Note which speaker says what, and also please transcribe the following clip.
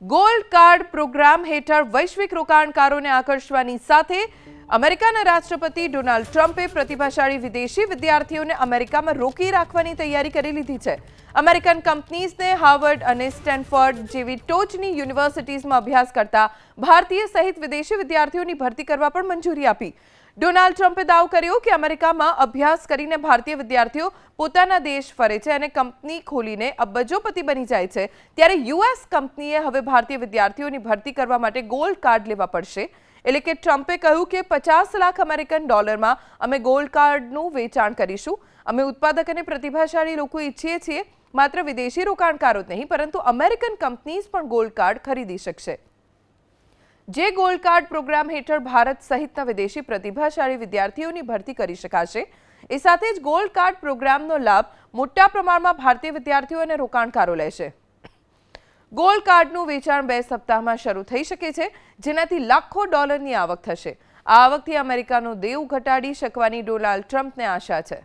Speaker 1: Gold card programme હેઠળ વૈશ્વિક રોકાણકારોને આકર્ષવાની સાથે અમેરિકાના રાષ્ટ્રપતિ ડોનાલ્ડ ટ્રમ્પે પ્રતિભાશાળી વિદેશી વિદ્યાર્થીઓને અમેરિકામાં રોકી રાખવાની તૈયારી કરી લીધી છે. અમેરિકન કંપનીઝને હાર્વર્ડ અને સ્ટેનફોર્ડ જેવી ટોચની યુનિવર્સિટીઝમાં અભ્યાસ કરતા ભારતીય સહિત વિદેશી વિદ્યાર્થીઓની ભરતી કરવા પણ મંજૂરી આપી. ડોનાલ્ડ ટ્રમ્પે દાવો કર્યો કે અમેરિકામાં અભ્યાસ કરીને ભારતીય વિદ્યાર્થીઓ પોતાના દેશ ફરે છે અને કંપની ખોલીને અબજોપતિ બની જાય છે, ત્યારે યુએસ કંપનીએ હવે ભારતીય વિદ્યાર્થીઓની ભરતી કરવા માટે ગોલ્ડ કાર્ડ લેવા પડશે. એટલે કે ટ્રમ્પે કહ્યું કે 50 લાખ અમેરિકન ડોલરમાં અમે ગોલ્ડ કાર્ડનું વેચાણ કરીશું. અમે ઉત્પાદક અને પ્રતિભાશાળી લોકો ઈચ્છીએ છીએ. માત્ર વિદેશી રોકાણકારો જ નહીં, પરંતુ અમેરિકન કંપનીઝ પણ ગોલ્ડ કાર્ડ ખરીદી શકશે. જે ગોલ્ડ કાર્ડ પ્રોગ્રામ હેઠળ ભારત સહિતના વિદેશી પ્રતિભાશાળી વિદ્યાર્થીઓની ભરતી કરી શકાશે. એ સાથે જ ગોલ્ડ કાર્ડ પ્રોગ્રામનો લાભ મોટા પ્રમાણમાં ભારતીય વિદ્યાર્થીઓ અને રોકાણકારો લેશે. ગોલ્ડ કાર્ડનું વેચાણ 2 સપ્તાહમાં શરૂ થઈ શકે છે, જેનાથી લાખો ડોલરની આવક થશે. આ આવકથી અમેરિકાનું દેવું ઘટાડી શકવાની ડોનાલ્ડ ટ્રમ્પને આશા છે.